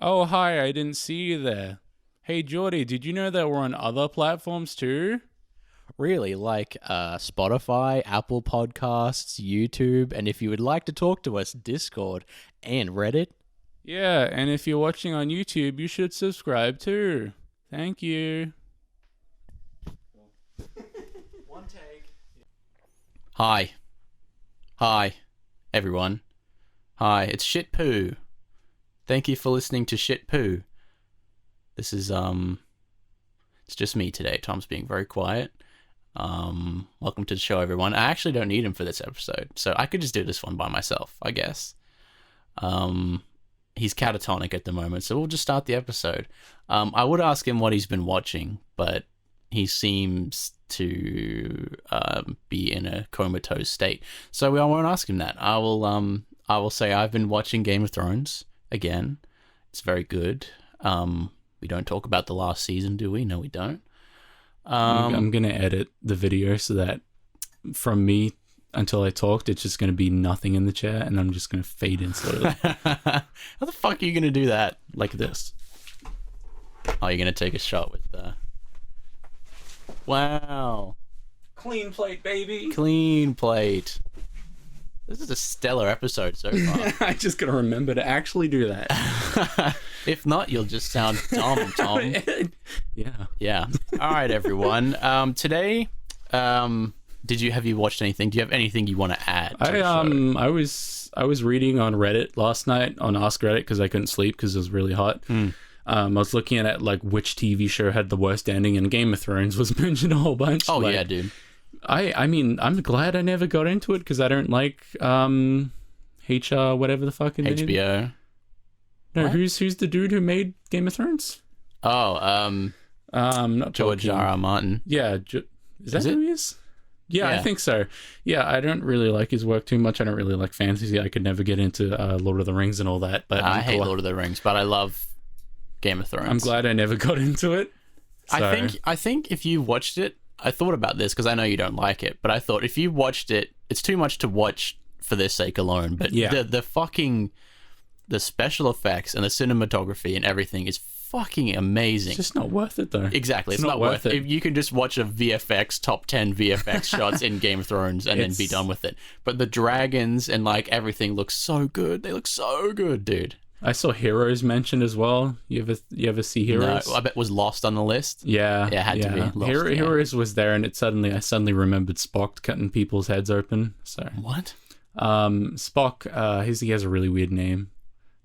Oh, hi, I didn't see you there. Hey, Jordy, did you know that we're on other platforms too? Really, like Spotify, Apple Podcasts, YouTube, and if you would like to talk to us, Discord and Reddit. Yeah, and if you're watching on YouTube, you should subscribe too. Thank you. One take. Hi. Hi, everyone. Hi, it's Shit Poo. Thank you for listening to Shit Poo. This is, it's just me today. Tom's being very quiet. Welcome to the show, everyone. I actually don't need him for this episode, so I could just do this one by myself, I guess. He's catatonic at the moment, so we'll just start the episode. I would ask him what he's been watching, but he seems to be in a comatose state, so I won't ask him that. I will say I've been watching Game of Thrones again. It's very good. We don't talk about the last season, do we? No, we don't. I'm going to edit the video so that from me until I talked, it's just going to be nothing in the chair, and I'm just going to fade in slowly. How the fuck are you going to do that? Like this. Oh, you're going to take a shot with Wow. Clean plate, baby. Clean plate. This is a stellar episode so far. I just got to remember to actually do that. If not, you'll just sound dumb, Tom. Yeah. Yeah. All right, everyone. Today, have you watched anything? Do you have anything you want to add to the show? I was reading on Reddit last night on Ask Reddit because I couldn't sleep because it was really hot. I was looking at like which TV show had the worst ending, and Game of Thrones was mentioned a whole bunch. Oh, like, yeah, dude. I mean, I'm glad I never got into it because I don't like HR whatever the fuck it is. HBO. No, What? who's the dude who made Game of Thrones? Oh, Not George Tolkien. R.R. Martin. Yeah, is that Is it? who he is? Yeah, I Yeah. think so. Yeah, I don't really like his work too much. I don't really like fantasy. I could never get into Lord of the Rings and all that. But I hate Lord of the Rings, but I love Game of Thrones. I'm glad I never got into it. I think if you watched it, I thought about this because I know you don't like it, but I thought if you watched it, it's too much to watch for their sake alone. But Yeah. the special effects and the cinematography and everything is fucking amazing. It's just not worth it though. Exactly, it's not worth it. If you can just watch a VFX top 10 VFX shots in Game of Thrones and then be done with it. But the dragons and like everything looks so good. They look so good, dude. I saw Heroes mentioned as well. You ever see Heroes? No, I bet was lost on the list. Yeah, Yeah, it had to be lost, yeah. Heroes was there, and I suddenly remembered Spock cutting people's heads open. So What? Spock, he has a really weird name.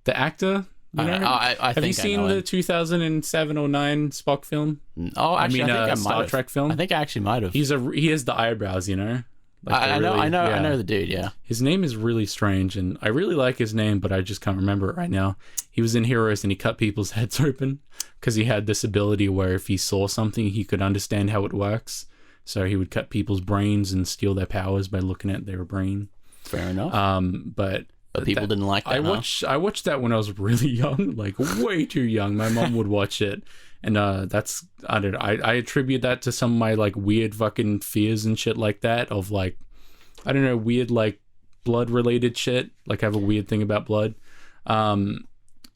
The actor, you know? I Have think you seen I know the him. 2007 or 9 Spock film? Oh, actually, I think I might Star have. Trek film. I think I actually might have. He has the eyebrows, you know. Like I they're know, really- I yeah. know the dude. Yeah. His name is really strange, and I really like his name, but I just can't remember it right now. He was in Heroes, and he cut people's heads open because he had this ability where if he saw something, he could understand how it works. So he would cut people's brains and steal their powers by looking at their brain. Fair enough. But People didn't like that. I watched that when I was really young, like way too young. My mom would watch it, and that's I don't know. I attribute that to some of my like weird fucking fears and shit like that of like I don't know, weird like blood related shit. Like I have a weird thing about blood.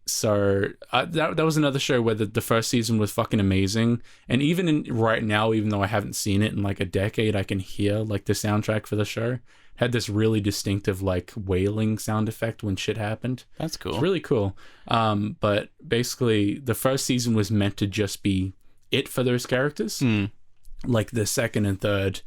So that was another show where the first season was fucking amazing, and even right now, even though I haven't seen it in like a decade, I can hear like the soundtrack for the show had this really distinctive like wailing sound effect when shit happened. That's cool. It's really cool. But basically, the first season was meant to just be it for those characters. Like the second and third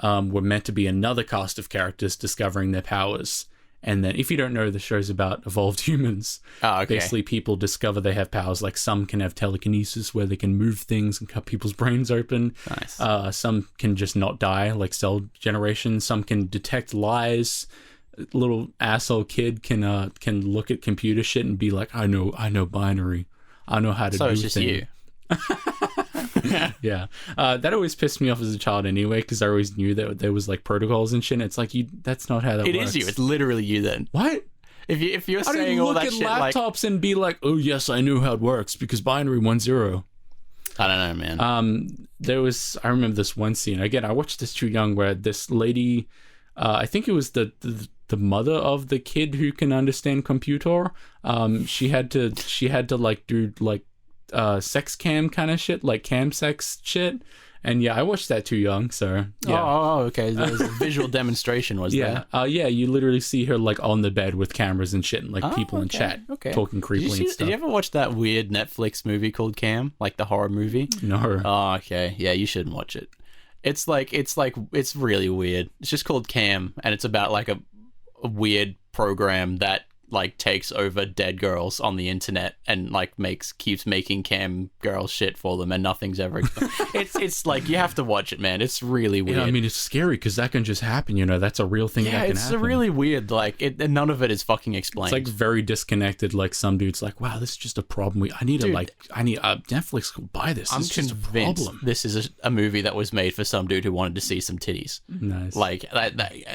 were meant to be another cast of characters discovering their powers. And then, if you don't know, the show's about evolved humans. Oh, okay. Basically, people discover they have powers. Like some can have telekinesis, where they can move things and cut people's brains open. Nice. Some can just not die, like cell generation. Some can detect lies. Little asshole kid can look at computer shit and be like, I know binary. I know how to So do it's just things. you. Yeah. That always pissed me off as a child anyway, because I always knew that there was like protocols and shit. And it's like, that's not how that It works. is you. It's literally you then. What? If you're I saying didn't all look that at shit like laptops and be like, oh yes, I knew how it works because binary 1-0. I don't know, man. I remember this one scene. Again, I watched this too young where this lady, I think it was the the mother of the kid who can understand computer. She had to like do like sex cam kind of shit, like cam sex shit. And yeah, I watched that too young, so yeah. Oh, okay. There was a visual demonstration, was there? Yeah, you literally see her like on the bed with cameras and shit, and like people in chat talking creepily and stuff. Did you ever watch that weird Netflix movie called Cam, like the horror movie? No. Oh, okay. Yeah, you shouldn't watch it. It's really weird. It's just called Cam, and it's about like a weird program that like takes over dead girls on the internet and like keeps making cam girl shit for them, and nothing's ever it's like, you have to watch it, man. It's really weird. Yeah, I mean, it's scary because that can just happen, you know. That's a real thing that can happen. It's really weird, like and none of it is fucking explained. It's like very disconnected. Like some dude's like, wow, this is just a problem. I need Netflix will buy this. I'm convinced this is a movie that was made for some dude who wanted to see some titties. Nice. Like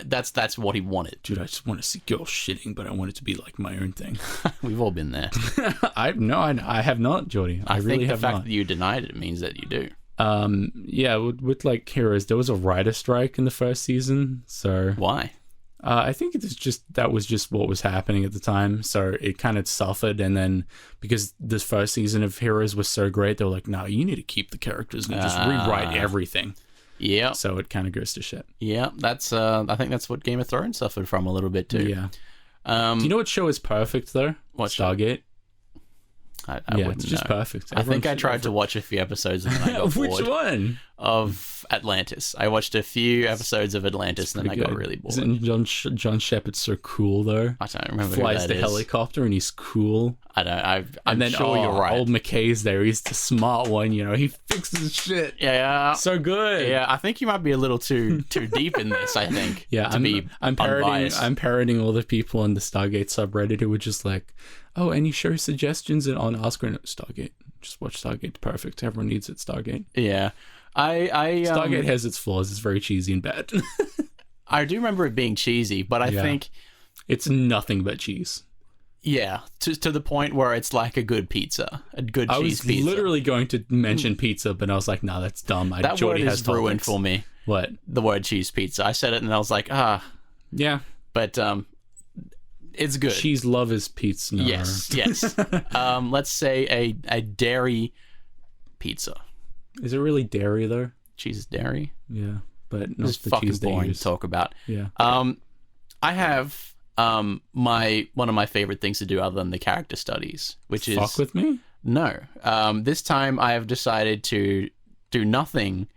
that's what he wanted. Dude, I just want to see girls shitting, but I want it to be like my own thing. We've all been there. I have not, Jordy. I really have not. The fact that you denied it means that you do. Yeah, with like Heroes, there was a writer strike in the first season. So why? I think that was just what was happening at the time. So it kind of suffered, and then because this first season of Heroes was so great, they were like, "No, you need to keep the characters and just rewrite everything." Yeah. So it kind of goes to shit. Yeah, that's. I think that's what Game of Thrones suffered from a little bit too. Yeah. Do you know what show is perfect though? What Stargate? I wouldn't it's just know. Perfect. I think I tried to watch a few episodes and then I got bored. Which one? Of Atlantis. I watched a few episodes of Atlantis and then I got really bored. Isn't John Shepard's so cool though? I don't remember. Flies the helicopter and he's cool. I don't. I'm sure you're right. Old McKay's there. He's the smart one. You know, he fixes shit. Yeah. So good. Yeah, I think you might be a little too deep in this. I think. Yeah, I'm parroting all the people on the Stargate subreddit who were just like, "Oh, any show suggestions?" And on Oscar, Stargate. Just watch Stargate. It's perfect. Everyone needs it. Stargate. Yeah. Stargate has its flaws. It's very cheesy and bad. I do remember it being cheesy, but I think it's nothing but cheese. Yeah, to the point where it's like a good pizza, a good cheese pizza. I was literally going to mention pizza, but I was like, "No, that's dumb." That word is ruined for me. What? The word cheese pizza. I said it and I was like, yeah. But it's good. Cheese lovers pizza. No. Yes. Let's say a dairy pizza. Is it really dairy though? Cheese is dairy. Yeah, but not it's the fucking cheese boring to talk about. Yeah. I have one of my favorite things to do other than the character studies, which is fuck with me. No. This time I have decided to do nothing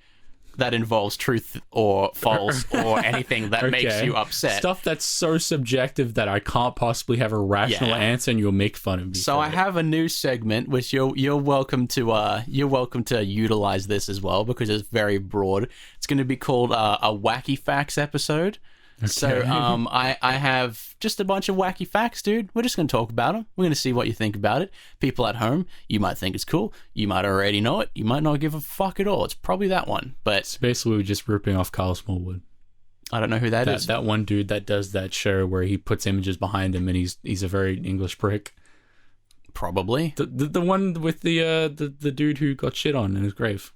that involves truth or false or anything that makes you upset. Stuff that's so subjective that I can't possibly have a rational answer, and you'll make fun of me. So I have a new segment, which you're welcome to utilize this as well because it's very broad. It's going to be called a Wacky Facts episode. Okay. So I have just a bunch of wacky facts, dude. We're just going to talk about them. We're going to see what you think about it. People at home, you might think it's cool. You might already know it. You might not give a fuck at all. It's probably that one. But it's basically just ripping off Kyle Smallwood. I don't know who that is. That one dude that does that show where he puts images behind him and he's a very English prick. Probably. The one with the dude who got shit on in his grave.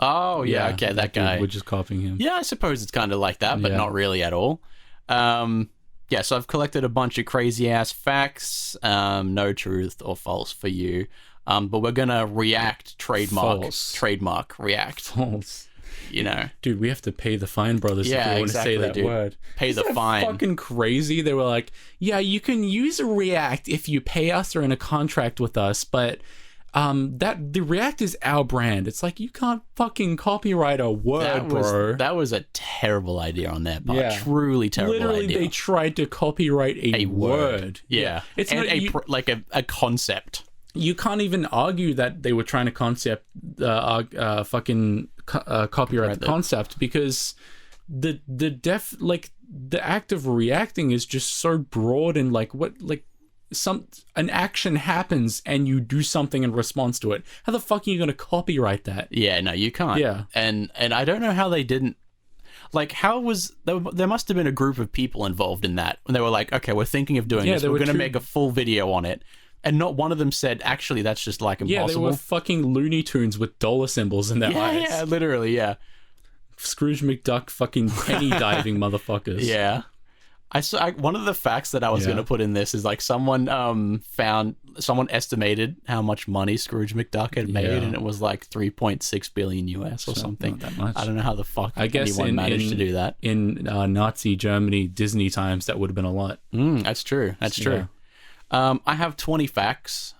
Oh, yeah, okay, that guy. We're just copying him. Yeah, I suppose it's kind of like that, but not really at all. Yeah, so I've collected a bunch of crazy-ass facts, no truth or false for you, but we're going to trademark, react. False. You know. Dude, we have to pay the fine, brothers, if we want to say that word. Pay the fine. Fucking crazy. They were like, yeah, you can use a React if you pay us or in a contract with us, but... that the React is our brand. It's like you can't fucking copyright a word, bro. That was a terrible idea on their part. Yeah. Truly terrible Literally, idea. They tried to copyright a word. Yeah. It's and not a concept. You can't even argue that they were trying to copyright the concept because the act of reacting is just so broad and an action happens and you do something in response to it. How the fuck are you going to copyright that? Yeah, no, you can't. Yeah. And I don't know how they didn't. Like, there must have been a group of people involved in that. And they were like, okay, we're thinking of doing this. We're going to make a full video on it. And not one of them said, actually, that's just like impossible. Yeah, they were fucking Looney Tunes with dollar symbols in their eyes. Yeah, literally, yeah. Scrooge McDuck fucking penny diving motherfuckers. Yeah. One of the facts that I was going to put in this is like someone estimated how much money Scrooge McDuck had made, and it was like 3.6 billion US or something. Not that much. I don't know how the fuck anyone managed to do that. In Nazi Germany, Disney times, that would have been a lot. That's true. That's true. I have 20 facts.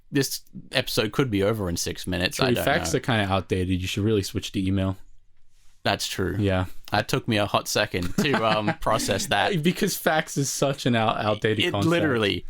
This episode could be over in 6 minutes. Facts are kind of outdated. You should really switch to email. That's true. Yeah. That took me a hot second to process that. Because fax is such an outdated concept. Literally.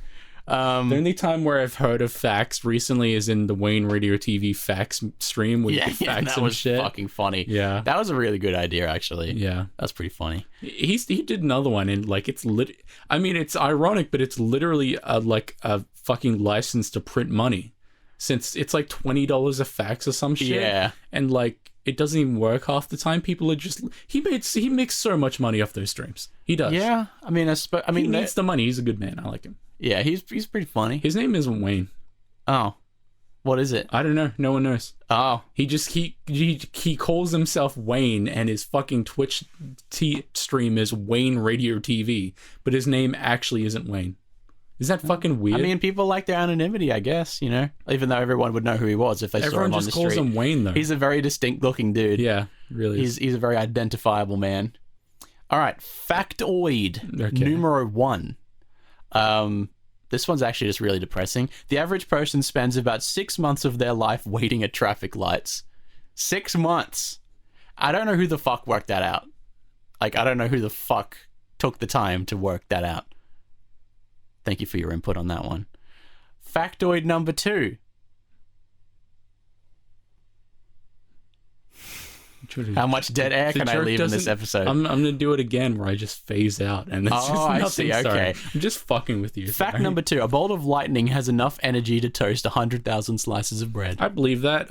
The only time where I've heard of fax recently is in the Wayne Radio TV fax stream with fax that and was shit. Fucking funny. Yeah. That was a really good idea, actually. Yeah. That's pretty funny. He did another one, and like it's it's ironic, but it's literally a fucking license to print money, since it's like $20 a fax or some shit. Yeah. And like it doesn't even work half the time. People are just he makes so much money off those streams. He does. Yeah. I mean, he needs the money. He's a good man. I like him. Yeah, he's pretty funny. His name isn't Wayne. Oh. What is it? I don't know. No one knows. Oh. He calls himself Wayne, and his fucking Twitch stream is Wayne Radio TV, but his name actually isn't Wayne. Is that fucking weird? I mean, people like their anonymity, I guess, you know? Even though everyone would know who he was if they saw him on the street. Everyone just calls him Wayne, though. He's a very distinct looking dude. Yeah, really. He's a very identifiable man. All right, factoid numero 1. This one's actually just really depressing. The average person spends about 6 months of their life waiting at traffic lights. 6 months. I don't know who the fuck worked that out. Like, I don't know who the fuck took the time to work that out. Thank you for your input on that one. Factoid number 2. How much dead air can I leave in this episode? I'm going to do it again where I just phase out. And it's just nothing. I see. Okay. I'm just fucking with you. Fact number 2. A bolt of lightning has enough energy to toast 100,000 slices of bread. I believe that.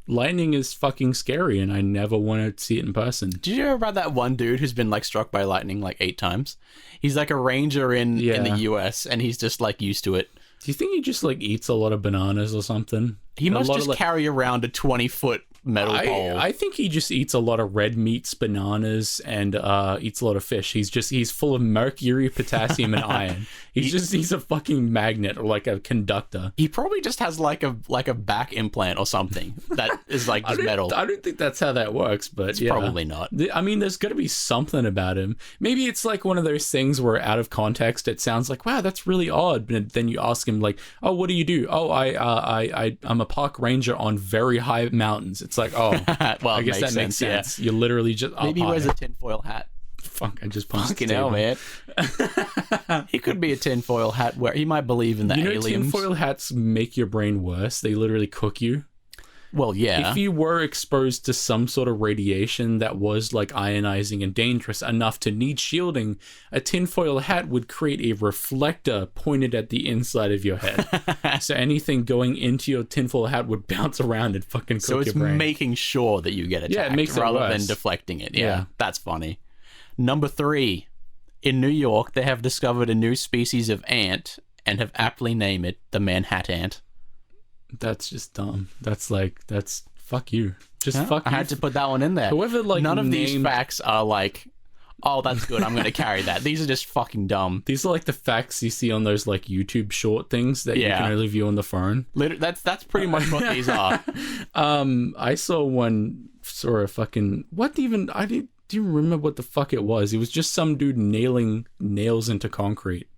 Lightning is fucking scary, and I never want to see it in person. Did you hear about that one dude who's been like struck by lightning like 8 times? He's like a ranger in the US, and he's just like used to it. Do you think he just like eats a lot of bananas or something? He must just carry around a 20-foot metal pole. I think he just eats a lot of red meats, bananas, and eats a lot of fish. He's full of mercury, potassium, and iron. He's a fucking magnet or like a conductor. He probably just has like a back implant or something that is like just metal. I don't think that's how that works, but it's probably not. I mean, there's got to be something about him. Maybe it's like one of those things where out of context it sounds like, wow, that's really odd. But then you ask him like, oh, what do you do? Oh, I'm a park ranger on very high mountains. It's like, oh, well, I guess that makes sense. Yeah. You literally just maybe he wears a tinfoil hat. Fuck, I just punched fucking hell, man. He could be a tinfoil hat where he might believe in the aliens. Tinfoil hats make your brain worse. They literally cook you. Well, yeah. If you were exposed to some sort of radiation that was like ionizing and dangerous enough to need shielding, a tinfoil hat would create a reflector pointed at the inside of your head. So anything going into your tinfoil hat would bounce around and fucking cook your brain. So it's making sure that you get attacked rather than deflecting it. Yeah, that's funny. Number 3. In New York, they have discovered a new species of ant and have aptly named it the Manhattan ant. That's just dumb. That's fuck you. Fuck you. I had to put that one in there. Whoever none of these facts are like, oh, that's good, I'm going to carry that. These are just fucking dumb. These are like the facts you see on those like YouTube short things that you can only view on the phone. That's pretty much what these are. I saw a fucking do you remember what the fuck it was? It was just some dude nailing nails into concrete.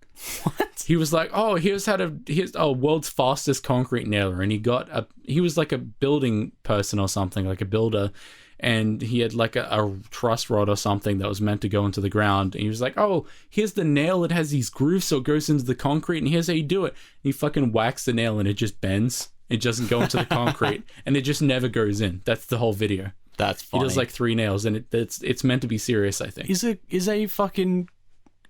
What? He was like, oh, here's world's fastest concrete nailer, and he was like a building person or something, like a builder, and he had like a truss rod or something that was meant to go into the ground, and he was like, oh, here's the nail, it has these grooves so it goes into the concrete, and here's how you do it. And he fucking whacks the nail and it just bends. It doesn't go into the concrete, and it just never goes in. That's the whole video. That's funny. He does like 3 nails, and it's meant to be serious, I think. Is a fucking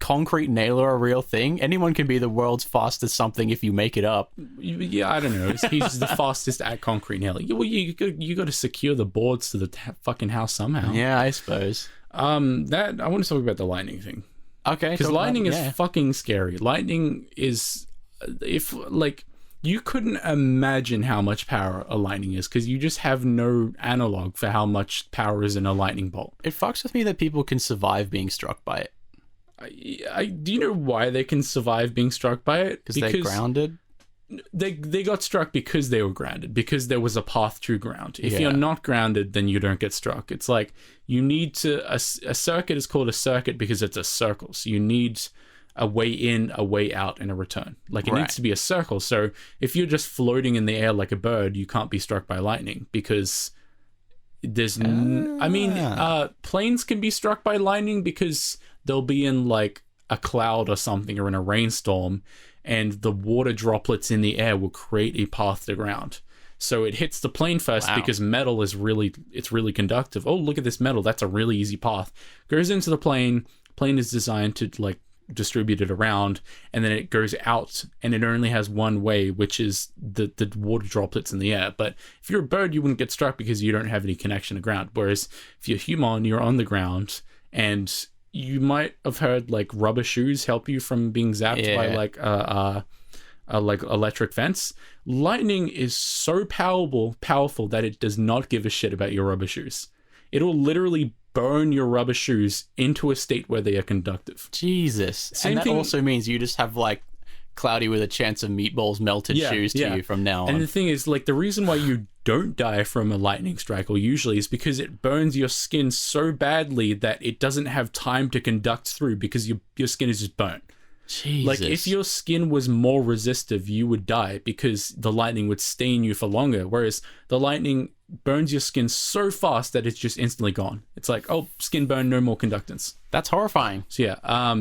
concrete nailer a real thing? Anyone can be the world's fastest something if you make it up. Yeah, I don't know. He's the fastest at concrete nailing. Well, you got to secure the boards to the fucking house somehow. Yeah, I suppose. I want to talk about the lightning thing. Okay, because lightning is fucking scary. Lightning is you couldn't imagine how much power a lightning is because you just have no analog for how much power is in a lightning bolt. It fucks with me that people can survive being struck by it. Do you know why they can survive being struck by it? Because they're grounded? They got struck because they were grounded, because there was a path through ground. If Yeah. you're not grounded, then you don't get struck. It's like you need to... A circuit is called a circuit because it's a circle. So you need a way in, a way out, and a return. Like it needs to be a circle. So if you're just floating in the air like a bird, you can't be struck by lightning because there's... planes can be struck by lightning because they'll be in like a cloud or something or in a rainstorm, and the water droplets in the air will create a path to ground. So it hits the plane first because metal is really conductive. Oh, look at this metal. That's a really easy path. Goes into the plane. Plane is designed to like distribute it around, and then it goes out, and it only has one way, which is the water droplets in the air. But if you're a bird, you wouldn't get struck because you don't have any connection to ground. Whereas if you're human, you're on the ground, and you might have heard like rubber shoes help you from being zapped by like a like electric fence. Lightning is so powerful that it does not give a shit about your rubber shoes. It'll literally burn your rubber shoes into a state where they are conductive. Jesus. And that also means you just have like cloudy with a chance of meatballs melted shoes to you from now on. And the thing is, like, the reason why you don't die from a lightning strike, or usually, is because it burns your skin so badly that it doesn't have time to conduct through because your skin is just burnt. Jesus. Like, if your skin was more resistive, you would die because the lightning would stain you for longer, whereas the lightning burns your skin so fast that it's just instantly gone. It's like, oh, skin burn, no more conductance. That's horrifying. So yeah,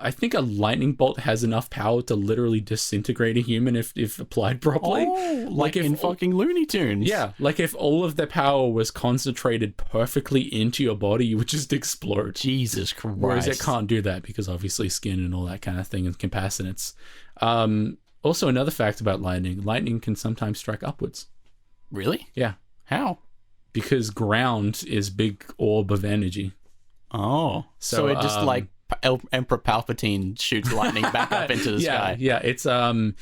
I think a lightning bolt has enough power to literally disintegrate a human if applied properly. Oh, like in fucking Looney Tunes. Yeah, like if all of the power was concentrated perfectly into your body, you would just explode. Jesus Christ. Whereas it can't do that because obviously skin and all that kind of thing and capacitance. Also, another fact about lightning can sometimes strike upwards. Really? Yeah. How? Because ground is big orb of energy. Oh. So it just like Emperor Palpatine shoots lightning back up into the sky. Yeah, it's the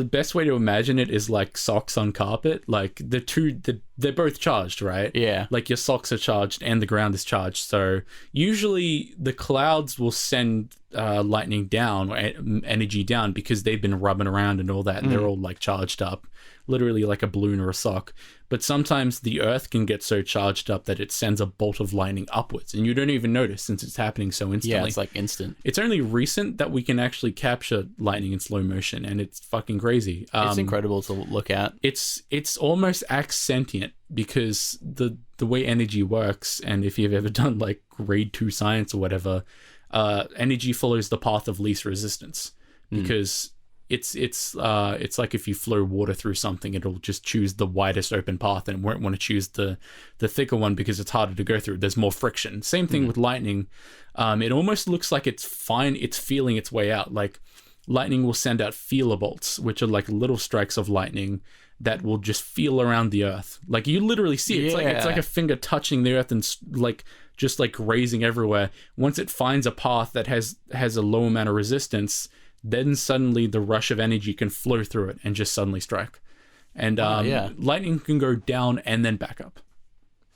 best way to imagine it is like socks on carpet. Like they're both charged, right? Yeah. Like your socks are charged and the ground is charged. So usually the clouds will send lightning down or energy down because they've been rubbing around and all that, and they're all like charged up, literally like a balloon or a sock. But sometimes the earth can get so charged up that it sends a bolt of lightning upwards, and you don't even notice since it's happening so instantly. Yeah, it's like instant. It's only recent that we can actually capture lightning in slow motion, and it's fucking crazy. It's incredible to look at. It's almost acts sentient because the way energy works, and if you've ever done like grade 2 science or whatever, energy follows the path of least resistance because it's like if you flow water through something, it'll just choose the widest open path and it won't want to choose the thicker one because it's harder to go through. There's more friction. Same thing with lightning. It almost looks like it's feeling its way out. Like lightning will send out feeler bolts, which are like little strikes of lightning that will just feel around the earth. Like you literally see it. It's like a finger touching the earth and like just like grazing everywhere. Once it finds a path that has a low amount of resistance, then suddenly the rush of energy can flow through it and just suddenly strike. And lightning can go down and then back up.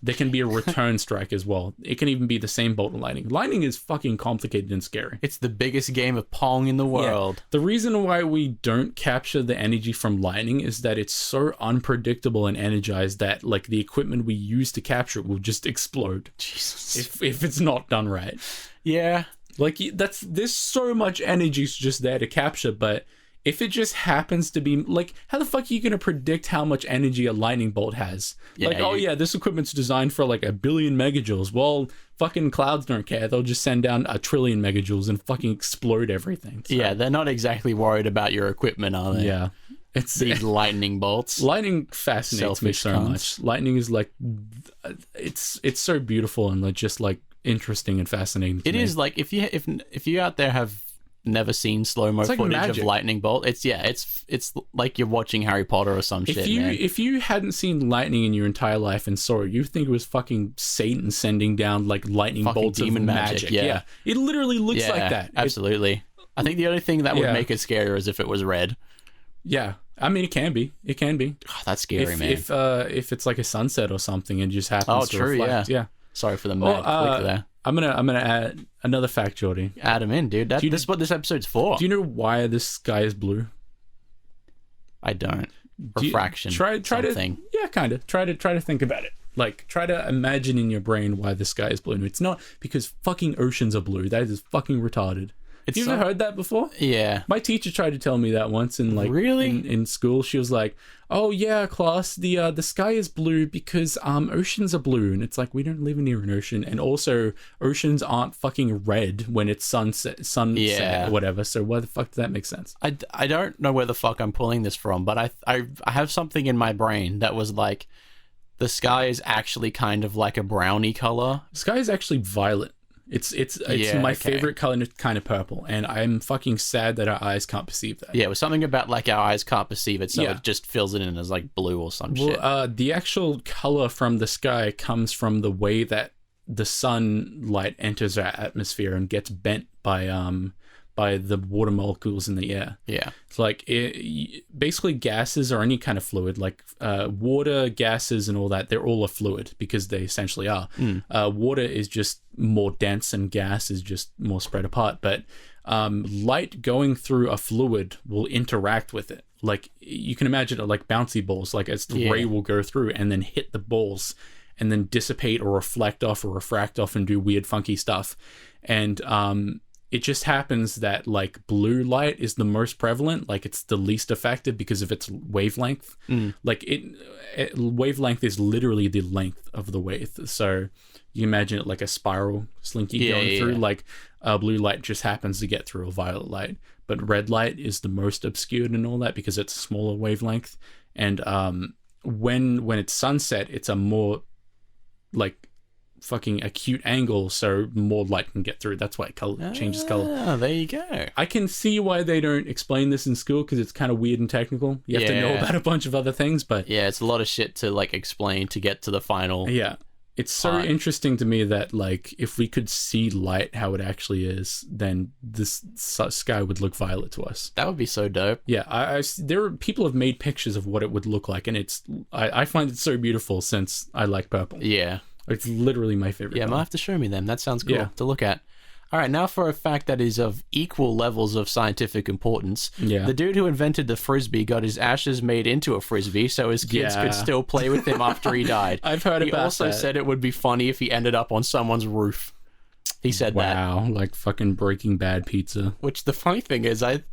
There can be a return strike as well. It can even be the same bolt of lightning. Lightning is fucking complicated and scary. It's the biggest game of Pong in the world. Yeah. The reason why we don't capture the energy from lightning is that it's so unpredictable and energized that like the equipment we use to capture it will just explode. Jesus. If it's not done right. Yeah. Like there's so much energy just there to capture, but if it just happens to be like, how the fuck are you going to predict how much energy a lightning bolt has? Yeah, this equipment's designed for like 1 billion megajoules. Well, fucking clouds don't care. They'll just send down 1 trillion megajoules and fucking explode everything. So. Yeah, they're not exactly worried about your equipment, are they? Yeah. It's these lightning bolts. Lightning fascinates me so much. Lightning is like, it's so beautiful and like just like interesting and fascinating. It is like if you out there have never seen slow-mo footage of lightning bolt, it's like you're watching Harry Potter or some shit. If you hadn't seen lightning in your entire life and saw it, you think it was fucking Satan sending down like lightning bolts demon of magic. Yeah. It literally looks like that. Absolutely. I think the only thing that would make it scarier is if it was red. Yeah. I mean, it can be. Oh, that's scary, man. If it's like a sunset or something and just happens to reflect. Yeah. Sorry for the mad click there. I'm gonna add another fact, Jordy. Add him in, dude. This is what this episode's for. Do you know why this sky is blue? I don't. Refraction. Try something. to kind of try to think about it. Like, try to imagine in your brain why the sky is blue. And it's not because fucking oceans are blue. That is fucking retarded. Have you ever heard that before? Yeah. My teacher tried to tell me that once in really? in school. She was like, "Oh yeah, class, the sky is blue because oceans are blue." And it's like, we don't live near an ocean, and also oceans aren't fucking red when it's sunset or whatever. So why the fuck does that make sense? I don't know where the fuck I'm pulling this from, but I have something in my brain that was like, the sky is actually kind of like a brownie color. The sky is actually violet. It's my favorite color, kind of purple, and I'm fucking sad that our eyes can't perceive that. Yeah, it was something about like our eyes can't perceive it, so it just fills it in as like blue or some shit. The actual color from the sky comes from the way that the sunlight enters our atmosphere and gets bent by the water molecules in the air. Yeah. It's like basically gases or any kind of fluid, like water, gases and all that, they're all a fluid because they essentially are. Water is just more dense and gas is just more spread apart. But light going through a fluid will interact with it. Like, you can imagine it like bouncy balls, like as the ray will go through and then hit the balls and then dissipate or reflect off or refract off and do weird funky stuff. And it just happens that like blue light is the most prevalent, like it's the least affected because of its wavelength. Like wavelength is literally the length of the wave. So you imagine it like a spiral slinky going through. Like blue light just happens to get through a violet light, but red light is the most obscured and all that because it's a smaller wavelength. And when it's sunset, it's a more like fucking acute angle, so more light can get through. That's why it changes color. Oh, there you go. I can see why they don't explain this in school because it's kind of weird and technical. You have to know about a bunch of other things, but it's a lot of shit to like explain to get to the final. Yeah, it's so interesting to me that like if we could see light how it actually is, then this sky would look violet to us. That would be so dope. Yeah, people have made pictures of what it would look like, and I find it so beautiful since I like purple. Yeah. It's literally my favorite. Yeah, color. might have to show me them. That sounds cool to look at. All right, now for a fact that is of equal levels of scientific importance. Yeah. The dude who invented the frisbee got his ashes made into a frisbee so his kids could still play with him after he died. I've heard about that. He also said it would be funny if he ended up on someone's roof. He said that. Wow, like fucking Breaking Bad pizza. Which the funny thing is, I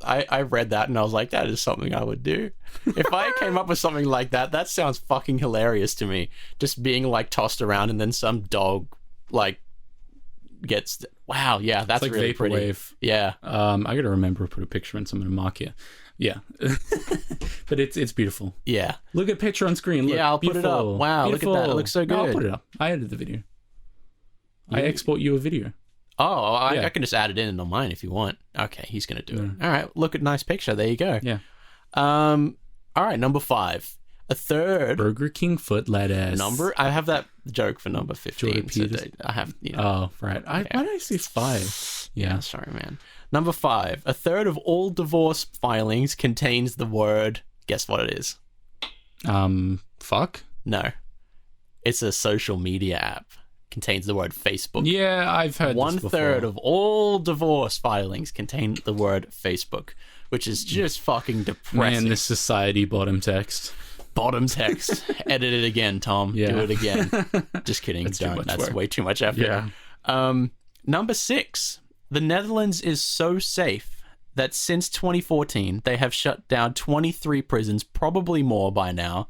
read that and I was like, that is something I would do. If I came up with something like that, that sounds fucking hilarious to me. Just being like tossed around and then some dog like gets... Wow, yeah, that's like really pretty. Vaporwave. Yeah. I gotta remember to put a picture in, so I'm gonna mark you. Yeah. But it's beautiful. Yeah. Look at picture on screen. Look, I'll put it up. Wow, beautiful. Look at that. It looks so good. No, I'll put it up. I edited the video. I export you a video. Oh, I can just add it in on mine if you want. Okay, he's going to do it. All right, look at nice picture. There you go. Yeah. All right, number 5. A third... Burger King foot lettuce. I have that joke for number 15. So I have... Oh, right. Why did I say 5? Yeah. Sorry, man. Number 5. A third of all divorce filings contains the word... Guess what it is? Fuck? No. It's a social media app. Contains the word Facebook. Yeah, I've heard this before. 1/3 of all divorce filings contain the word Facebook, which is just fucking depressing. Man, this society bottom text. Bottom text. Edit it again, Tom. Yeah. Do it again. Just kidding. That's way too much effort. Yeah. Number 6. The Netherlands is so safe that since 2014, they have shut down 23 prisons, probably more by now.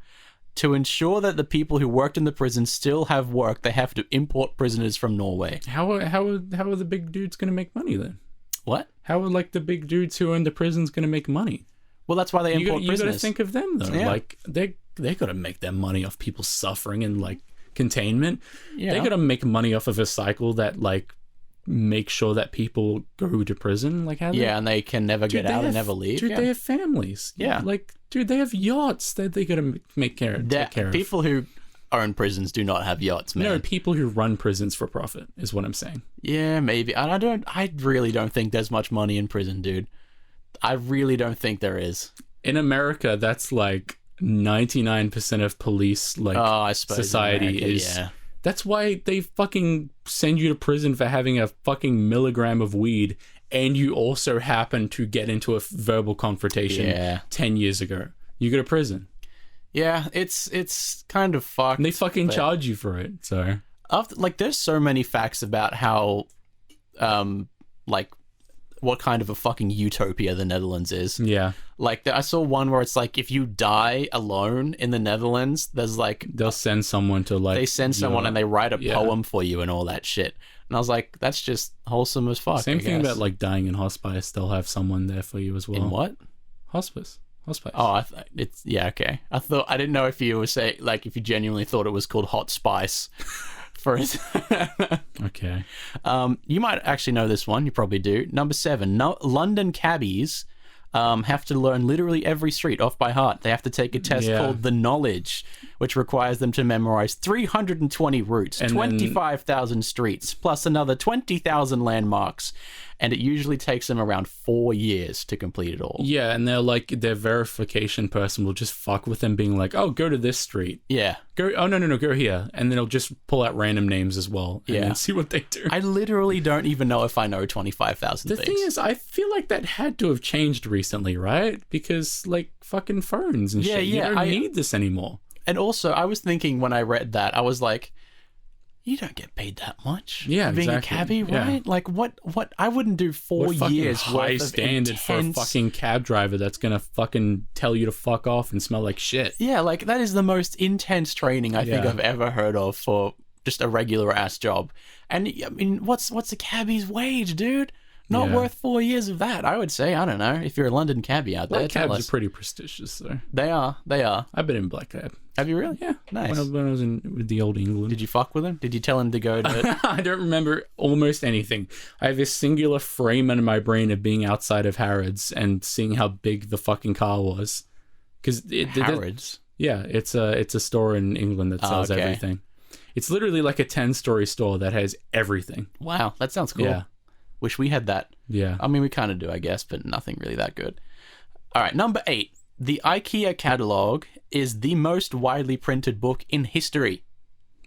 To ensure that the people who worked in the prison still have work, they have to import prisoners from Norway. How are the big dudes going to make money then? What? How are like the big dudes who are in the prisons going to make money? Well, that's why they import prisoners. You got to think of them though. Yeah. Like they got to make their money off people suffering and like containment. Yeah. They got to make money off of a cycle that like make sure that people go to prison. Like how? And they can never get out and never leave. Dude, they have families. Yeah. Like, dude, they have yachts that they got to take care of. People who are in prisons do not have yachts, man. No, people who run prisons for profit is what I'm saying. Yeah, maybe. I really don't think there's much money in prison, dude. I really don't think there is. In America, that's like 99% of police, like, I suppose society America, is That's why they fucking send you to prison for having a fucking milligram of weed, and you also happen to get into a verbal confrontation 10 years ago. You go to prison. Yeah, it's kind of fucked. And they fucking charge you for it, so... there's so many facts about how, what kind of a fucking utopia the Netherlands is. Yeah. Like, I saw one where it's like, if you die alone in the Netherlands, there's like... They'll send someone to like... They send someone and they write a poem for you and all that shit. And I was like, that's just wholesome as fuck. Same thing about like dying in hospice. They'll have someone there for you as well. In what? Hospice. Oh, okay. I didn't know if you were saying, like, if you genuinely thought it was called Hot Spice. For it. Okay. You might actually know this one. You probably do. Number 7. London cabbies have to learn literally every street off by heart. They have to take a test called the Knowledge, which requires them to memorize 320 routes, 25,000 streets, plus another 20,000 landmarks. And it usually takes them around 4 years to complete it all. Yeah, and their verification person will just fuck with them, being like, "Oh, go to this street." Yeah. Go here, and then it'll just pull out random names as well, and then see what they do. I literally don't even know if I know 25,000 things. The thing is, I feel like that had to have changed recently, right? Because like fucking phones and shit, you don't need this anymore. And also, I was thinking when I read that, I was like, you don't get paid that much for being a cabbie, right? Yeah. Like, what? I wouldn't do 4 years high standard for a fucking cab driver that's gonna fucking tell you to fuck off and smell like shit. Yeah, like, that is the most intense training I think I've ever heard of for just a regular-ass job. And, I mean, what's a cabbie's wage, dude? Not worth 4 years of that, I would say. I don't know. If you're a London cabbie out there, Black cabs are pretty prestigious, though. They are. I've been in black cab. Have you really? Yeah. Nice. When I was with the old England. Did you fuck with him? Did you tell him to go to... I don't remember almost anything. I have this singular frame in my brain of being outside of Harrods and seeing how big the fucking car was. Harrods? It's a store in England that sells everything. It's literally like a 10-story store that has everything. Wow, that sounds cool. Yeah. Wish we had that. Yeah. I mean, we kind of do, I guess, but nothing really that good. All right, number 8. The IKEA catalogue is the most widely printed book in history.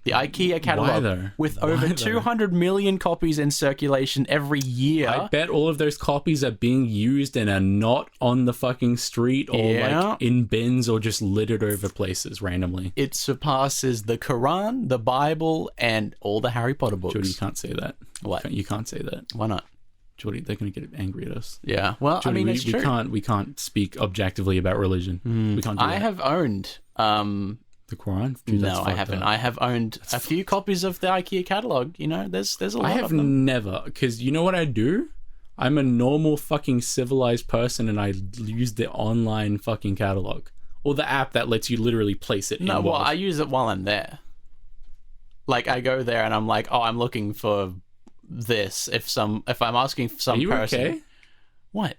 The IKEA catalogue, with over 200 million copies in circulation every year. I bet all of those copies are being used and are not on the fucking street or like in bins or just littered over places randomly. It surpasses the Quran, the Bible, and all the Harry Potter books. Jordy, you can't say that. What? You can't say that. Why not? Jordy, they're going to get angry at us. Yeah. Well, Jordy, I mean, it's true. We can't speak objectively about religion. We can't do that. I have owned... the Quran? Dude, no, I haven't. I have owned a few copies of the IKEA catalogue. You know, there's a lot of them. I have never, because you know what I do? I'm a normal fucking civilized person and I use the online fucking catalogue. Or the app that lets you literally place it in. No, well, I use it while I'm there. Like, I go there and I'm like, oh, I'm looking for this. If I'm asking some person... Are you okay? What?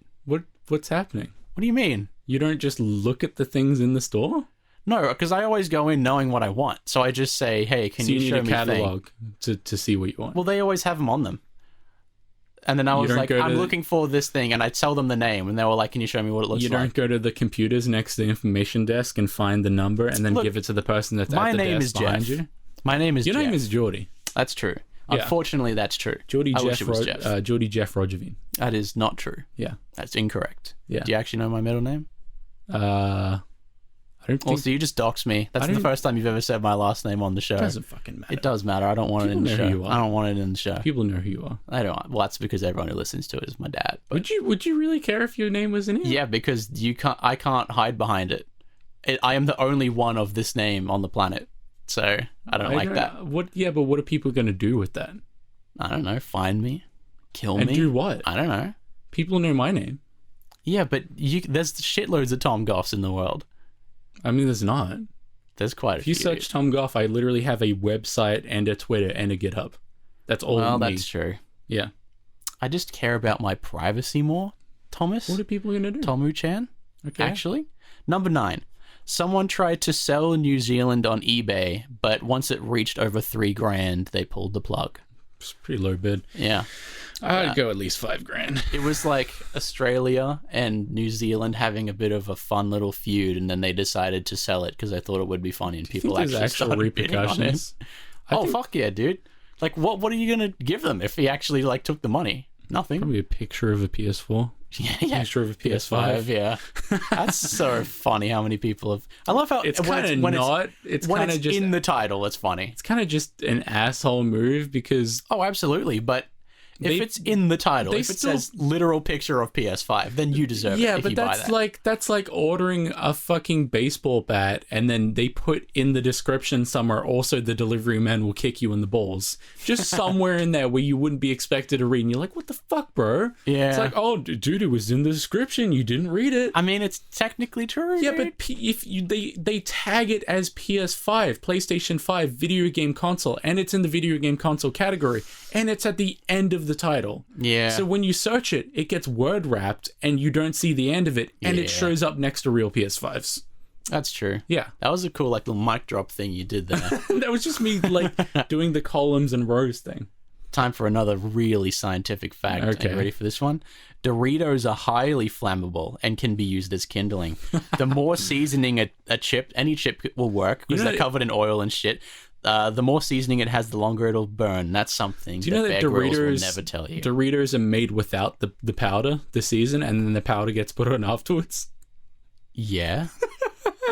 What's happening? What do you mean? You don't just look at the things in the store? No, because I always go in knowing what I want. So I just say, hey, can you show me a catalog to see what you want? Well, they always have them on them. And then I was like, I'm looking for this thing, and I tell them the name, and they were like, can you show me what it looks like? You don't go to the computers next to the information desk and find the number and then give it to the person that's at the desk behind you? My name is Jeff. Your name is Jordy. That's true. Yeah. Unfortunately, that's true. Jordy Jeff Rogevine. That is not true. Yeah. That's incorrect. Yeah. Do you actually know my middle name? I don't think... Also, you just doxed me. That's the first time you've ever said my last name on the show. It doesn't fucking matter. It does matter. I don't want it in the show. I don't want it in the show. People know who you are. I don't. Well, that's because everyone who listens to it is my dad. But... Would you really care if your name was in it? Yeah, because I can't hide behind it. I am the only one of this name on the planet. So, I don't like that. But what are people going to do with that? I don't know. Find me. Kill me. And do what? I don't know. People know my name. Yeah, but there's shitloads of Tom Goffs in the world. I mean, there's not. There's quite a few. If you search Tom Goff, I literally have a website and a Twitter and a GitHub. That's all. Well, that's true. Yeah. I just care about my privacy more, Thomas. What are people going to do? Tomu-chan. Okay. Actually. Number 9. Someone tried to sell New Zealand on eBay, but once it reached over $3,000, they pulled the plug. It's pretty low bid. Yeah. I'd go at least $5,000. It was like Australia and New Zealand having a bit of a fun little feud, and then they decided to sell it because they thought it would be funny, and people actually started bidding on it. Fuck yeah, dude. Like, what are you gonna give them if he actually like took the money? Nothing. Probably a picture of a PS4. Yeah. Picture of a PS5. Yeah. That's so funny how many people have... I love how... It's kind of not... It's kind of just... in the title, it's funny. It's kind of just an asshole move because... Oh, absolutely, but... If it's in the title, if it says literal picture of PS5, then you deserve it. Yeah, but that's like ordering a fucking baseball bat and then they put in the description somewhere also the delivery man will kick you in the balls. Just somewhere in there where you wouldn't be expected to read and you're like, what the fuck, bro? Yeah. It's like, oh, dude, it was in the description. You didn't read it. I mean, it's technically true. Yeah, but if they tag it as PS5, PlayStation 5 video game console, and it's in the video game console category, and it's at the end of the title. Yeah. So when you search it, it gets word wrapped and you don't see the end of it and it shows up next to real PS5s. That's true. Yeah. That was a cool like little mic drop thing you did there. That was just me like doing the columns and rows thing. Time for another really scientific fact. Okay. Are you ready for this one? Doritos are highly flammable and can be used as kindling. The more seasoning a chip, any chip will work because they're covered in oil and shit. The more seasoning it has, the longer it'll burn. That's something that Bear Grylls will never tell you. Doritos are made without the powder, the season, and then the powder gets put on afterwards? Yeah.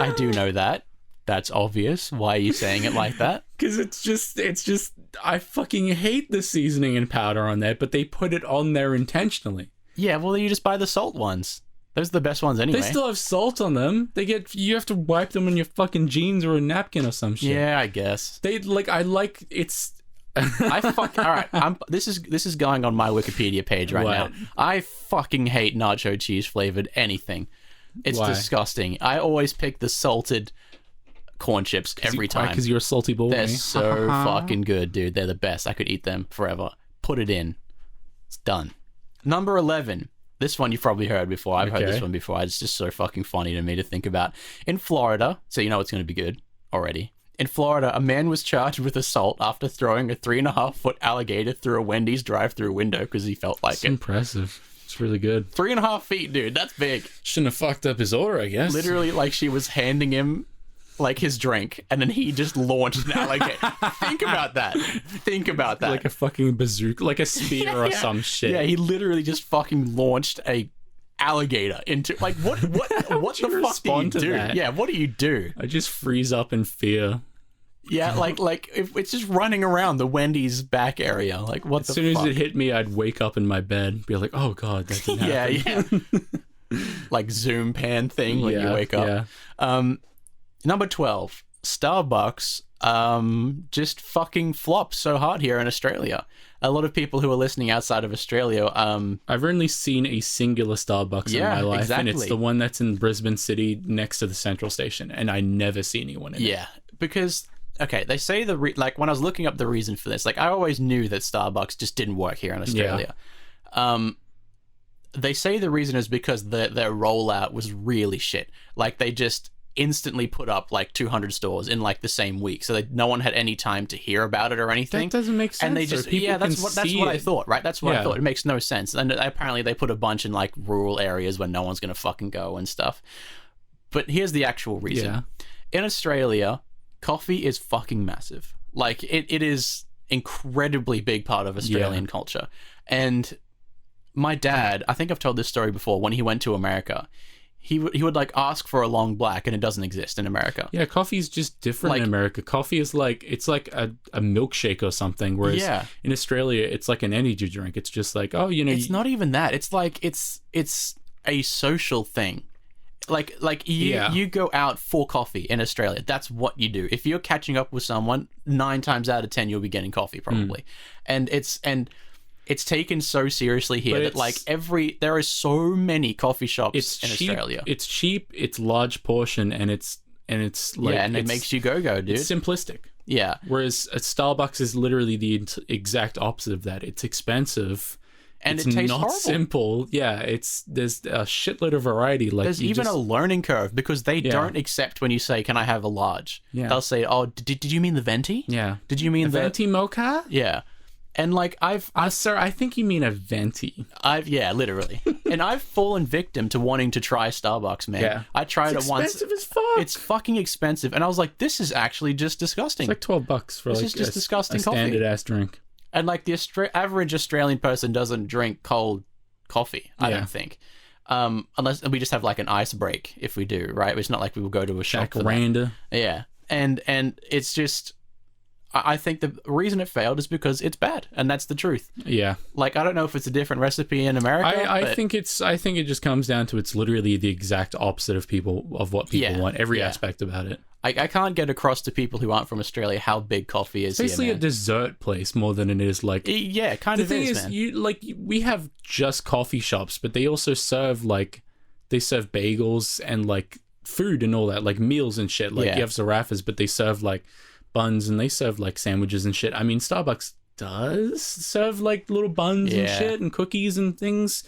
I do know that. That's obvious. Why are you saying it like that? Because it's just, I fucking hate the seasoning and powder on there, but they put it on there intentionally. Yeah, well, you just buy the salt ones. Those are the best ones anyway. They still have salt on them. You have to wipe them on your fucking jeans or a napkin or some shit. Yeah, I guess. All right. This is going on my Wikipedia page right now. I fucking hate nacho cheese flavored anything. It's disgusting. I always pick the salted corn chips every time. Because you're a salty boy. They're so fucking good, dude. They're the best. I could eat them forever. Put it in. It's done. Number 11. This one you've probably heard before. I've heard this one before. It's just so fucking funny to me to think about. In Florida, so you know it's going to be good already. In Florida, a man was charged with assault after throwing a 3.5-foot alligator through a Wendy's drive-through window because he felt like it. Impressive. It's really good. 3.5 feet, dude. That's big. Shouldn't have fucked up his order, I guess. Literally, like she was handing him like his drink, and then he just launched an alligator. Think about that. Like a fucking bazooka, like a spear or some shit. Yeah, he literally just fucking launched a alligator into what the fuck do you do? That? Yeah, what do you do? I just freeze up in fear. Yeah, like if it's just running around the Wendy's back area. Like what? As soon as it hit me, I'd wake up in my bed, be like, "Oh god, that didn't happen." Yeah. Like zoom pan thing when you wake up. Yeah. Number 12, Starbucks just fucking flops so hard here in Australia. A lot of people who are listening outside of Australia... I've only seen a singular Starbucks in my life, and it's the one that's in Brisbane City next to the Central Station, and I never see anyone in it. Yeah, because... Okay, they say like when I was looking up the reason for this, like I always knew that Starbucks just didn't work here in Australia. Yeah. They say the reason is because their rollout was really shit. Like they just... instantly put up like 200 stores in like the same week, so no one had any time to hear about it or anything. That doesn't make sense. And they just that's what I thought, right? That's what I thought. It makes no sense. And apparently they put a bunch in like rural areas where no one's gonna fucking go and stuff. But here's the actual reason. In Australia, coffee is fucking massive. Like it is incredibly big part of Australian culture. And my dad, I think I've told this story before, when he went to America, he would like ask for a long black, and it doesn't exist in America. Yeah, coffee's just different in America. Coffee is like, it's like a milkshake or something, whereas in Australia, it's like an energy drink. It's just like, oh, you know... It's not even that. It's like, it's a social thing. Like you go out for coffee in Australia. That's what you do. If you're catching up with someone, 9 times out of 10, you'll be getting coffee probably. And it's taken so seriously here that like there are so many coffee shops in Australia. It's cheap, it's large portion, and it's like it makes you go, dude. It's simplistic. Yeah. Whereas a Starbucks is literally the exact opposite of that. It's expensive. And it tastes not horrible. Simple. Yeah, there's a shitload of variety. Like there's even a learning curve because they don't accept when you say, "Can I have a large?" Yeah. They'll say, "Oh, did you mean the venti?" Yeah. Did you mean the venti mocha? Yeah. And like sir, I think you mean a venti. Yeah, literally. And I've fallen victim to wanting to try Starbucks, man. Yeah. I tried it once. Expensive as fuck. It's fucking expensive, and I was like, this is actually just disgusting. It's like $12 for This like is just disgusting a coffee. standard ass drink. And like the average Australian person doesn't drink cold coffee, I don't think. Unless we just have like an ice break if we do, right? It's not like we will go to a shop for Jacaranda. that. Yeah. And it's just, I think the reason it failed is because it's bad, and that's the truth. Yeah. Like, I don't know if it's a different recipe in America. I think it just comes down to it's literally the exact opposite of what people want. Every aspect about it. I can't get across to people who aren't from Australia how big coffee is. It's basically here, a dessert place more than it is like. Yeah, kind of is. The thing is, we have just coffee shops, but they also serve bagels and like food and all that, like meals and shit. Like you have zarafas, but they serve like buns and they serve like sandwiches and shit. I mean, Starbucks does serve like little buns and shit and cookies and things,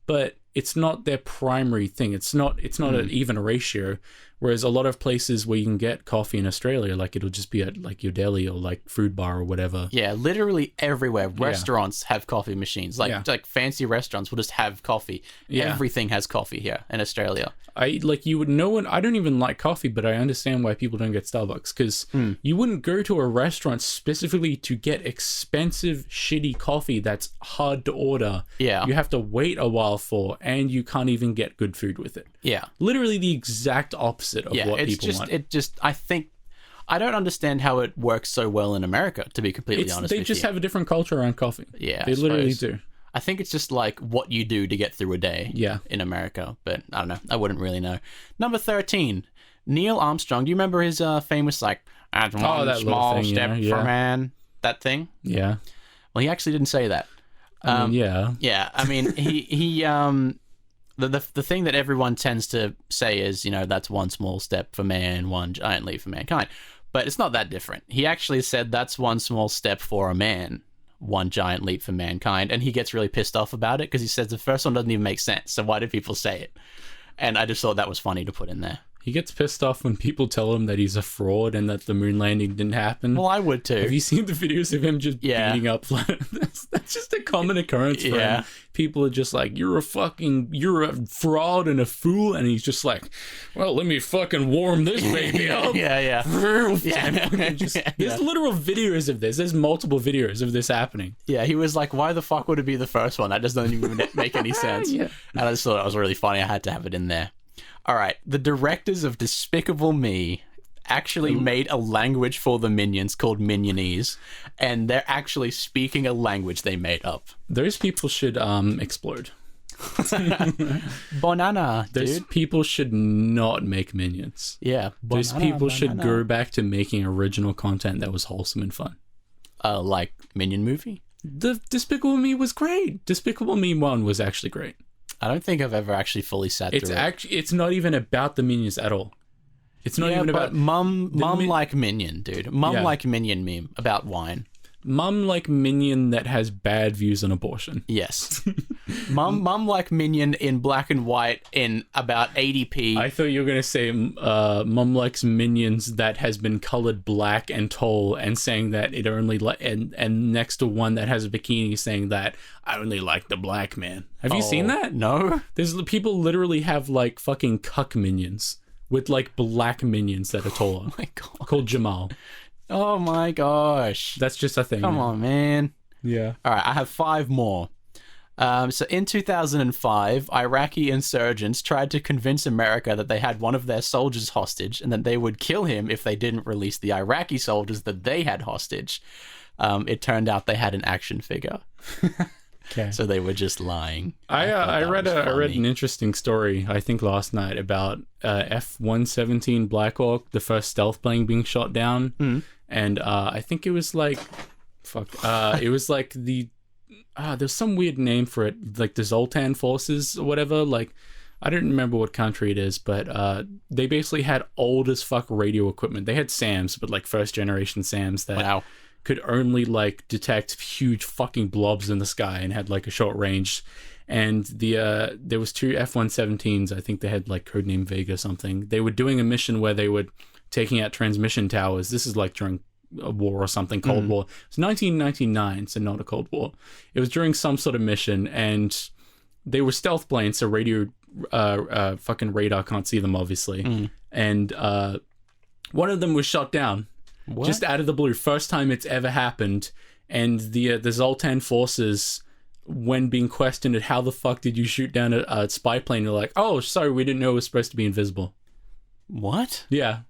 but it's not their primary thing. It's not even a ratio. Whereas a lot of places where you can get coffee in Australia, like it'll just be at like your deli or like food bar or whatever. Yeah, literally everywhere. Restaurants have coffee machines. Like fancy restaurants will just have coffee. Yeah. Everything has coffee here in Australia. I don't even like coffee, but I understand why people don't get Starbucks, because you wouldn't go to a restaurant specifically to get expensive, shitty coffee that's hard to order. Yeah. You have to wait a while for, and you can't even get good food with it. Yeah. Literally the exact opposite of what people want. I don't understand how it works so well in America, to be completely honest with you. They just have a different culture around coffee. Yeah, they literally do. I think it's just like what you do to get through a day in America, but I don't know. I wouldn't really know. Number 13, Neil Armstrong. Do you remember his famous like, "That's one small step for man," that thing? Yeah. Well, he actually didn't say that. Yeah. I mean, he the thing that everyone tends to say is, that's one small step for man, one giant leap for mankind. But it's not that different. He actually said that's one small step for a man, one giant leap for mankind. And he gets really pissed off about it because he says the first one doesn't even make sense. So why do people say it? And I just thought that was funny to put in there. He gets pissed off when people tell him that he's a fraud and that the moon landing didn't happen. Well, I would too. Have you seen the videos of him just beating up? That's just a common occurrence for him. People are just like, you're a fraud and a fool. And he's just like, well, let me fucking warm this baby up. There's literal videos of this. There's multiple videos of this happening. Yeah, he was like, why the fuck would it be the first one? That just doesn't even make any sense. And I just thought that was really funny. I had to have it in there. All right, the directors of Despicable Me actually made a language for the Minions called Minionese, and they're actually speaking a language they made up. Those people should explode. Banana, dude. Those people should not make Minions. Yeah. Those people should go back to making original content that was wholesome and fun. Like Minion movie? The Despicable Me was great. Despicable Me 1 was actually great. I don't think I've ever actually fully sat through it. It's not even about the Minions at all. It's not even about... Mum like Minion, dude. Mum like Minion meme about wine. Mum like Minion that has bad views on abortion. Yes. Mum like Minion in black and white in about 80p. I thought you were going to say Mum likes Minions that has been colored black and tall, and saying that it only and next to one that has a bikini saying that I only like the black man. Have you seen that? No. There's people literally have like fucking cuck minions with like black minions that are taller. Oh my God. Called Jamal. Oh my gosh. That's just a thing. Come on, man. Yeah. All right, I have 5 more. So in 2005, Iraqi insurgents tried to convince America that they had one of their soldiers hostage and that they would kill him if they didn't release the Iraqi soldiers that they had hostage. It turned out they had an action figure. Okay. So they were just lying. I read an interesting story, I think last night, about F-117 Black Hawk, the first stealth plane being shot down. Mm. And I think it was like, it was like there's some weird name for it, like the Zoltan forces or whatever. Like, I don't remember what country it is, but they basically had old as fuck radio equipment. They had SAMs, but like first generation SAMs that could only like detect huge fucking blobs in the sky and had like a short range. And there was 2 F-117s. I think they had like codename Vega or something. They were doing a mission where they were taking out transmission towers. This is like during a war or something, Cold War. It's 1999, so not a Cold War. It was during some sort of mission, and they were stealth planes, so fucking radar can't see them, obviously. And one of them was shot down. What? Just out of the blue. First time it's ever happened. And the Zoltan forces, when being questioned at how the fuck did you shoot down a spy plane, they're like, oh, sorry, we didn't know it was supposed to be invisible. What? Yeah.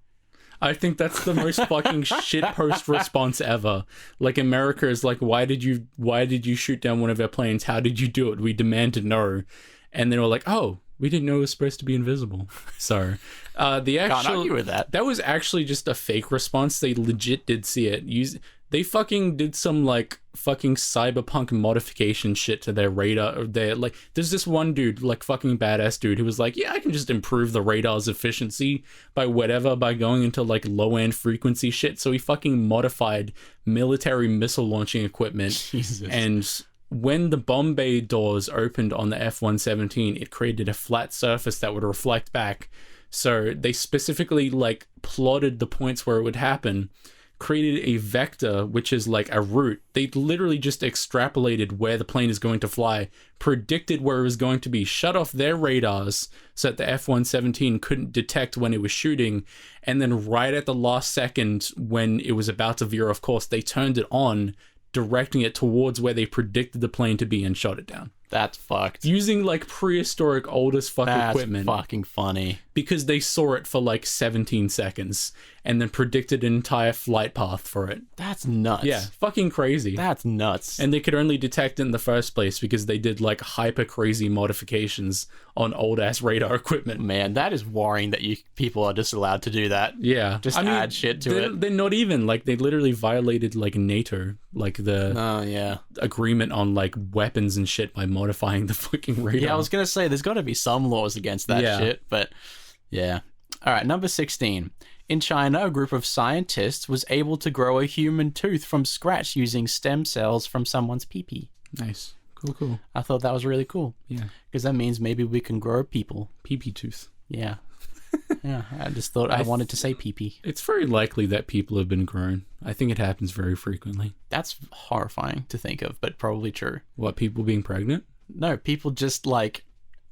I think that's the most fucking shit post response ever. Like, America is like, why did you shoot down one of our planes? How did you do it? We demand to know. And they were like, oh, we didn't know it was supposed to be invisible. Sorry. Can't argue with that. That was actually just a fake response. They legit did see it. They fucking did some like fucking cyberpunk modification shit to their radar. There's this one dude, like fucking badass dude, who was like, yeah, I can just improve the radar's efficiency by going into like low end frequency shit. So he fucking modified military missile launching equipment. Jesus. And when the bomb bay doors opened on the F-117, it created a flat surface that would reflect back. So they specifically like plotted the points where it would happen, created a vector, which is like a route. They literally just extrapolated where the plane is going to fly, predicted where it was going to be, shut off their radars so that the F-117 couldn't detect when it was shooting, and then right at the last second when it was about to veer off course, they turned it on, directing it towards where they predicted the plane to be, and shot it down. That's fucked. Using like prehistoric old as fuck equipment. That's fucking funny. Because they saw it for like 17 seconds and then predicted an entire flight path for it. That's nuts. Yeah, fucking crazy. That's nuts. And they could only detect it in the first place because they did like hyper crazy modifications on old ass radar equipment. Man, that is worrying that people are just allowed to do that. Yeah. Just add shit to it. They're not even, like, they literally violated like NATO, like the agreement on like weapons and shit by modifying the fucking radar. Yeah, I was gonna say there's got to be some laws against that shit, but yeah. All right, number 16. In China, a group of scientists was able to grow a human tooth from scratch using stem cells from someone's pee-pee. Nice. Cool. I thought that was really cool. Yeah. Because that means maybe we can grow people. Pee-pee tooth. Yeah. Yeah, I just thought I wanted to say pee-pee. It's very likely that people have been grown. I think it happens very frequently. That's horrifying to think of, but probably true. What, people being pregnant? No, people just like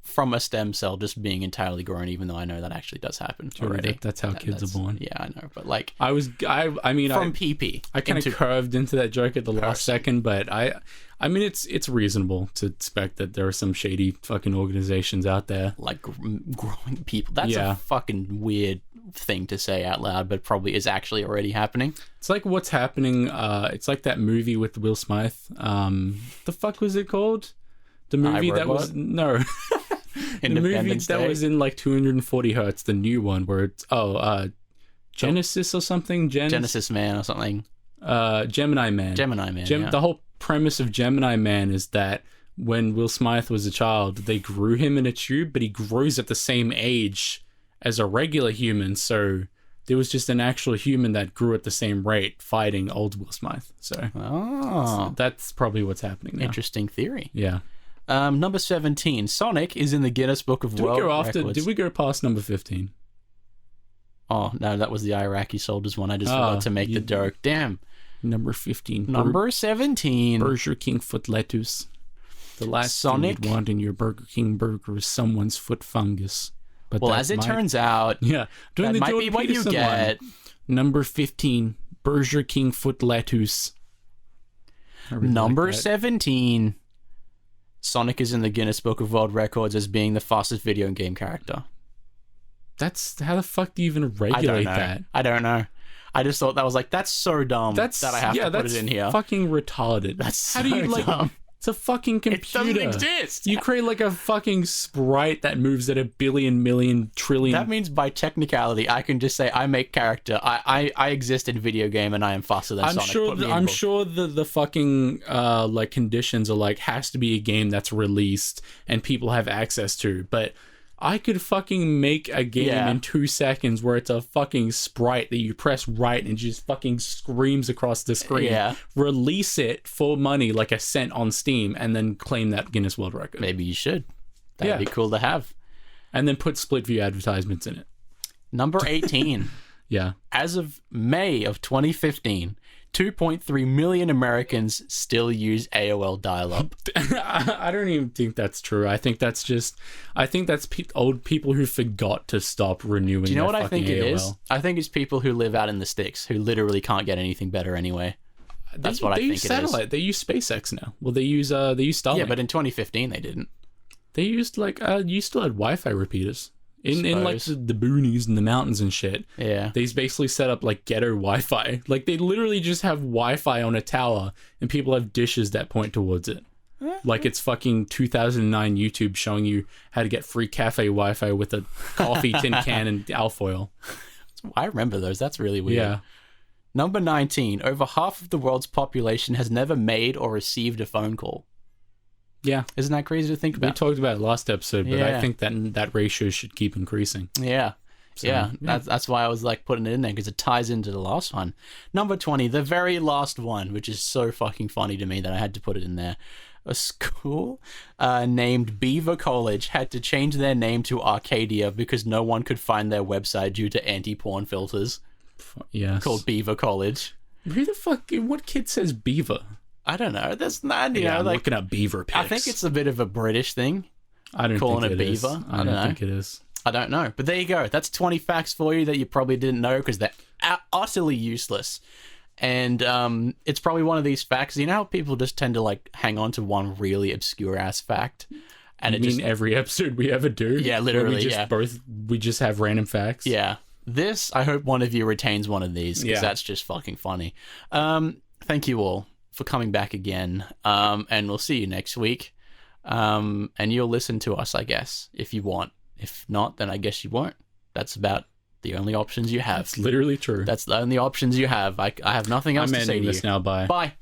from a stem cell just being entirely grown, even though I know that actually does happen already. That's how kids are born. Yeah, I know, but like I mean from pee-pee. I kind of curved into that joke at the last second, but I mean it's reasonable to expect that there are some shady fucking organizations out there like growing people. That's a fucking weird thing to say out loud, but probably is actually already happening. It's like what's happening. It's like that movie with Will Smith. The fuck was it called? The movie that was the movie that was in like 240 hertz, the new one where it's Genesis or something, Genesis Man or something. Gemini Man. Yeah. The whole premise of Gemini Man is that when Will Smith was a child, they grew him in a tube, but he grows at the same age as a regular human, so there was just an actual human that grew at the same rate fighting old Will Smith. So that's probably what's happening now. Interesting theory. Yeah. Number 17. Sonic is in the Guinness Book of World Records. Did we go past number 15? Oh, no, that was the Iraqi soldiers one. I just forgot to make the joke. Damn. Number 15. Number 17. Burger King foot lettuce. The last thing you'd want in your Burger King burger is someone's foot fungus. But well, as it turns out, that might be what you get. Number 15. Burger King foot lettuce. Number 17. Sonic is in the Guinness Book of World Records as being the fastest video game character. That's how the fuck do you even regulate that? I don't know. I just thought that was like, that's so dumb that I have to put it in here. Fucking retarded. That's how do you like? Dumb. It's a fucking computer. It doesn't exist. You create like a fucking sprite that moves at a billion, million, trillion. That means by technicality, I can just say I make character. I exist in video game and I am faster than Sonic. I'm sure the fucking like conditions are like has to be a game that's released and people have access to, but I could fucking make a game in 2 seconds where it's a fucking sprite that you press right and just fucking screams across the screen. Yeah. Release it for money, like a cent on Steam, and then claim that Guinness World Record. Maybe you should. That'd be cool to have. And then put split view advertisements in it. Number 18. Yeah. As of May of 2015, 2.3 million Americans still use AOL dial-up. I don't even think that's true. I think that's old people who forgot to stop renewing. Do you know what I fucking think it AOL. is? I think it's people who live out in the sticks who literally can't get anything better anyway. That's what I think it is. They use satellite. They use SpaceX now. Well, they use Starlink. Yeah, but in 2015 they didn't. They used you still had Wi-Fi repeaters in like the boonies and the mountains and shit. Yeah. They basically set up like ghetto Wi-Fi. Like they literally just have Wi-Fi on a tower and people have dishes that point towards it. Like it's fucking 2009 YouTube showing you how to get free cafe Wi-Fi with a coffee tin can and alfoil. I remember those. That's really weird. Yeah. Number 19. Over half of the world's population has never made or received a phone call. Yeah. Isn't that crazy to think about? We talked about it last episode, but Yeah. I think that ratio should keep increasing. Yeah. So, yeah. That's why I was like putting it in there, because it ties into the last one. Number 20, the very last one, which is so fucking funny to me that I had to put it in there. A school named Beaver College had to change their name to Arcadia because no one could find their website due to anti-porn filters. Yes. Called Beaver College. Who the fuck? What kid says beaver? I don't know. That's not, you know, I'm like, looking at beaver pics. I think it's a bit of a British thing. I don't calling think it it is. beaver. I don't think it is. I don't know. But there you go. That's 20 facts for you that you probably didn't know because they're utterly useless. And it's probably one of these facts. You know how people just tend to like hang on to one really obscure ass fact? And I mean, every episode we ever do? Yeah, literally, We just have random facts? Yeah. This, I hope one of you retains one of these because that's just fucking funny. Thank you all for coming back again. And we'll see you next week. And you'll listen to us, I guess, if you want. If not, then I guess you won't. That's about the only options you have. That's literally true. That's the only options you have. I have nothing else to say to you. I'm ending this now. Bye. Bye.